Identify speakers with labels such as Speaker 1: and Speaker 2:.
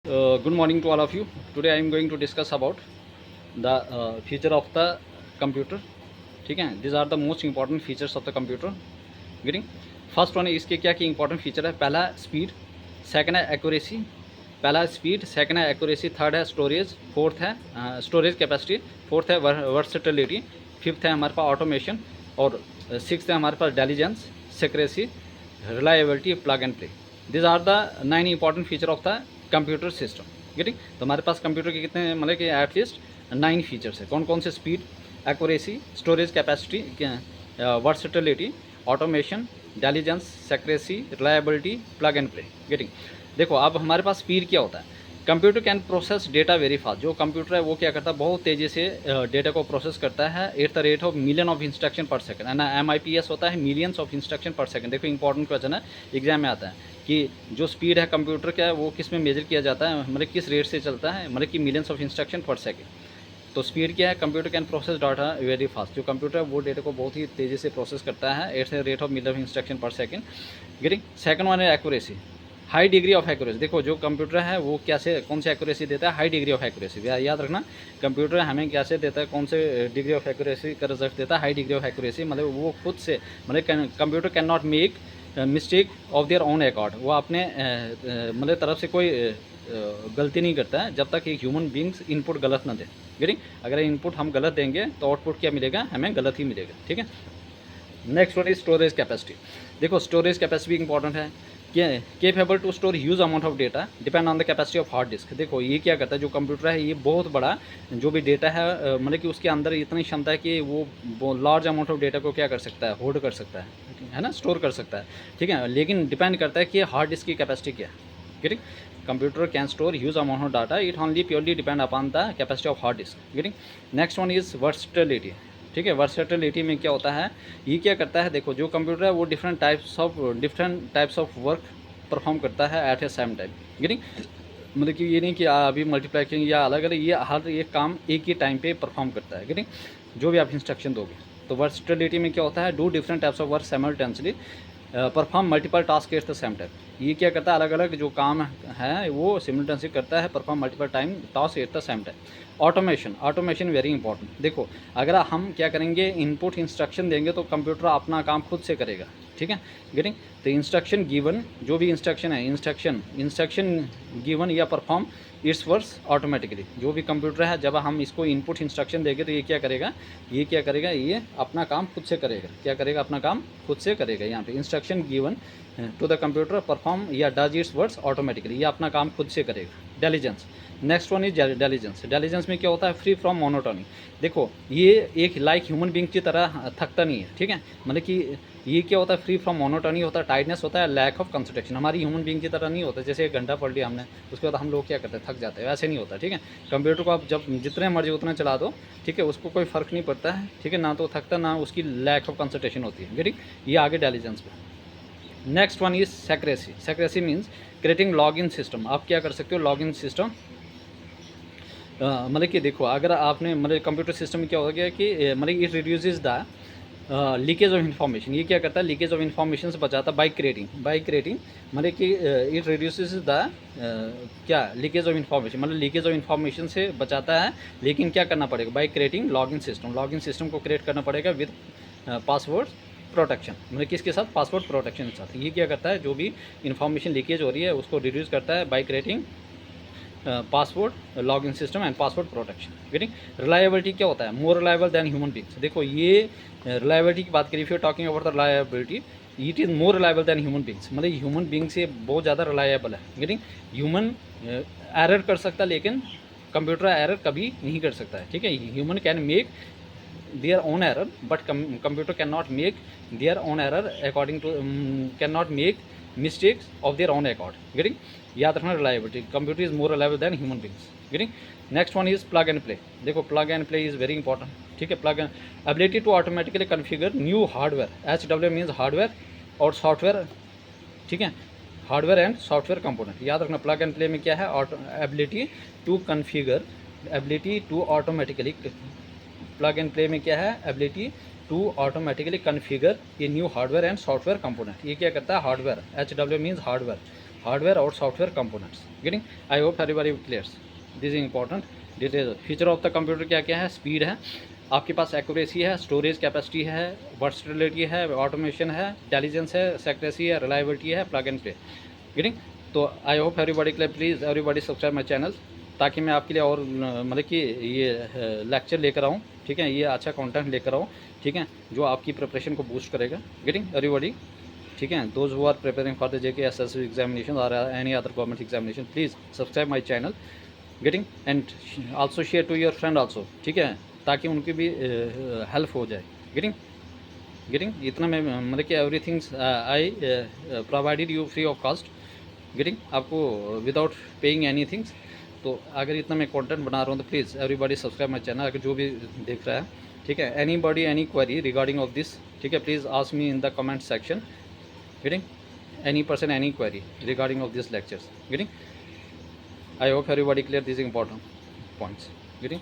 Speaker 1: Good morning to all of you. Today I am going to discuss about the feature of the computer. ठीक है, these are the most important features of the computer. Getting first one इसके क्या क्या important feature है। पहला speed, second है accuracy. पहला speed, second है एक्यूरेसी, थर्ड है स्टोरेज, फोर्थ है स्टोरेज कैपेसिटी, फोर्थ है वर्सेटिलिटी, फिफ्थ है हमारे पास ऑटोमेशन और सिक्स्थ है हमारे पास intelligence, secrecy, reliability, plug and play. This are the 9 important feature of the computer system. Getting, तो हमारे पास कंप्यूटर के कितने मतलब कि एटलीस्ट 9 फीचर्स है। कौन कौन से? Speed, accuracy, storage capacity, versatility, automation, intelligence, secrecy, reliability, plug and play. Getting, देखो अब हमारे पास स्पीड क्या होता है। Computer can process data very fast. जो कंप्यूटर है वो क्या करता है, बहुत तेज़ी से डेटा को प्रोसेस करता है at the rate of million of instruction पर सेकंड। है ना, MIPS होता है मिलियंस ऑफ इंस्ट्रक्शन पर सेकंड। देखो इंपॉर्टेंट क्वेश्चन है, एग्जाम में आता है कि जो स्पीड है कंप्यूटर का वो किस में मेजर किया जाता है, मतलब किस रेट से चलता है, मतलब कि मिलियंस ऑफ इंस्ट्रक्शन पर सेकंड। तो स्पीड क्या है? Computer can process data very fast. जो कंप्यूटर है वो डेटा को बहुत ही तेज़ी से प्रोसेस करता है at the rate of million of instruction पर सेकंड। गेटिंग, सेकंड वन है accuracy, high degree of accuracy. देखो जो कंप्यूटर है वो कैसे कौन सी एक्यूरेसी देता है? High degree of accuracy. याद रखना, कंप्यूटर हमें कैसे देता है, कौन से डिग्री ऑफ एक्यूरेसी का रिजल्ट देता है? High degree of accuracy. मतलब वो खुद से, मतलब computer can not make mistake of their own accord. वो अपने मतलब तरफ से कोई गलती नहीं करता है जब तक एक ह्यूमन बींग्स इनपुट गलत ना दे। गेटिंग, अगर इनपुट हम गलत देंगे तो आउटपुट क्या मिलेगा? हमें गलत ही मिलेगा। ठीक है, next one is storage capacity. देखो स्टोरेज कैपेसिटी इंपॉर्टेंट है। Capable to store huge amount of data depend on the capacity of hard disk. देखो ये क्या करता है, जो कंप्यूटर है ये बहुत बड़ा जो भी डेटा है मतलब कि उसके अंदर इतनी क्षमता है कि वो लार्ज अमाउंट ऑफ डेटा को क्या कर सकता है? होल्ड कर सकता है ना, स्टोर कर सकता है। ठीक है, लेकिन डिपेंड करता है कि हार्ड डिस्क की कैपेसिटी क्या है। Getting, computer can store huge amount of data, it only purely depend upon the capacity of hard disc. Getting, next one is versatility. ठीक है, वर्सेटिलिटी में क्या होता है, ये क्या करता है, देखो जो कंप्यूटर है वो different types of work perform करता है एट ए सेम टाइम। गेटिंग, मतलब कि ये नहीं कि अभी मल्टीप्लेक्सिंग या अलग अलग, ये हर एक काम एक ही टाइम पे परफॉर्म करता है। गेटिंग, जो भी आप इंस्ट्रक्शन दोगे। तो वर्सेटिलिटी में क्या होता है, do different types of work simultaneously, perform multiple task at the same time. ये क्या करता है, अलग अलग जो काम है वो सिमल्टेनियसली करता है, perform multiple time task at the same time. Automation very important. देखो अगर हम क्या करेंगे, इनपुट इंस्ट्रक्शन देंगे तो कंप्यूटर अपना काम खुद से करेगा। ठीक है, गेटिंग, तो इंस्ट्रक्शन गिवन, जो भी इंस्ट्रक्शन है, इंस्ट्रक्शन गिवन या परफॉर्म इट्स वर्क्स ऑटोमेटिकली। जो भी कंप्यूटर है जब हम इसको इनपुट इंस्ट्रक्शन देंगे तो ये क्या करेगा, ये अपना काम खुद से करेगा। क्या करेगा? अपना काम खुद से करेगा। यहाँ पे instruction given to the computer perform या डज इट्स वर्क्स ऑटोमेटिकली, ये अपना काम खुद से करेगा। Intelligence, next one is intelligence में क्या होता है, फ्री फ्रॉम मोनोटोनी। देखो ये एक लाइक ह्यूमन बींग की तरह थकता नहीं है। ठीक है, मतलब कि ये क्या होता है, फ्री फ्रॉम मोनोटोनी होता है, टाइटनेस होता है, लैक ऑफ कंसंट्रेशन। हमारी ह्यूमन बींग की तरह नहीं होता, जैसे 1 घंटा पढ़ लिया हमने उसके बाद हम लोग क्या करते हैं, थक जाते हैं, वैसे नहीं होता। ठीक है, कंप्यूटर को आप जब जितने मर्जी उतना चला दो, ठीक है, उसको कोई फ़र्क नहीं पड़ता है। ठीक है, ना तो थकता ना उसकी लैक ऑफ कंसंट्रेशन होती है। गेटिंग, ये आगे इंटेलिजेंस पे। Next one is secrecy means creating login system. आप क्या कर सकते हो, लॉगिन सिस्टम मतलब कि देखो अगर आपने मतलब कंप्यूटर सिस्टम में क्या हो गया कि मतलब it reduces the leakage of information. ये क्या करता है, लीकेज ऑफ इन्फॉर्मेशन से बचाता है बाई क्रिएटिंग मतलब कि इट रिड्यूसेस द क्या लीकेज ऑफ इन्फॉर्मेशन, मतलब लीकेज ऑफ इन्फॉर्मेशन से बचाता है। लेकिन क्या करना पड़ेगा, बाई क्रिएटिंग लॉगिन सिस्टम को क्रिएट करना पड़ेगा विद पासवर्ड प्रोटेक्शन। मतलब किसके साथ? पासवर्ड प्रोटेक्शन के साथ। ये क्या करता है, जो भी इन्फॉर्मेशन लीकेज हो रही है उसको रिड्यूस करता है by creating password login system and password protection. Getting, reliability क्या होता है, more reliable than human beings. देखो ये रिलायबिलिटी की बात करिए, if you talking about the reliability, it is more reliable than human beings. मतलब ह्यूमन बींग से बहुत ज़्यादा रिलायबल है। गेटिंग, ह्यूमन एरर कर सकता है लेकिन कंप्यूटर एरर कभी नहीं कर सकता है। ठीक है, human can make their own error but computer cannot make their own error according to cannot make mistakes of their own accord. Getting, याद रखना reliability, computer is more reliable than human beings. Getting, next one is plug and play. देखो plug and play is very important. ठीक है, plug and ability to automatically configure new hardware, HW means hardware और software. ठीक है, hardware and software component. याद रखना plug and play में क्या है, ability to configure, ability to automatically, plug and play में क्या है, ability to automatically configure a new hardware and software component. ये क्या करता है, hardware, HW means hardware or software components. Getting? I hope everybody clears. This is important detail. Feature of the computer क्या क्या है? स्पीड है, आपके पास accuracy है, स्टोरेज कैपेसिटी है, वर्सटिलिटी है, ऑटोमेशन है, इंटेलिजेंस है, सेक्रेसी है, रिलायबिलिटी है, प्लग एंड प्ले. गेटिंग? तो I hope everybody clear. Please everybody subscribe my channel, ताकि मैं आपके लिए और मतलब कि ये लेक्चर लेकर आऊँ, ठीक है, ये अच्छा कंटेंट लेकर आऊँ, ठीक है, जो आपकी प्रिपरेशन को बूस्ट करेगा. Getting everybody? ठीक है, those who are preparing for the JK SSC examination और any other government examination, please subscribe my channel. Getting? And also share to your friend also, ठीक है, ताकि उनकी भी हेल्प हो जाए. गेटिंग? इतना मैं मतलब कि everything I provided you free of cost. Getting? आपको विदाउट पेइंग एनी थिंग्स. तो अगर इतना मैं कंटेंट बना रहा हूँ तो please everybody subscribe my channel. अगर जो भी देख रहा है, ठीक है, any body any query regarding of this, ठीक है, please ask me in the comment section. Getting? Any person any query regarding of this lectures. Getting? I hope everybody clear these important points. Getting?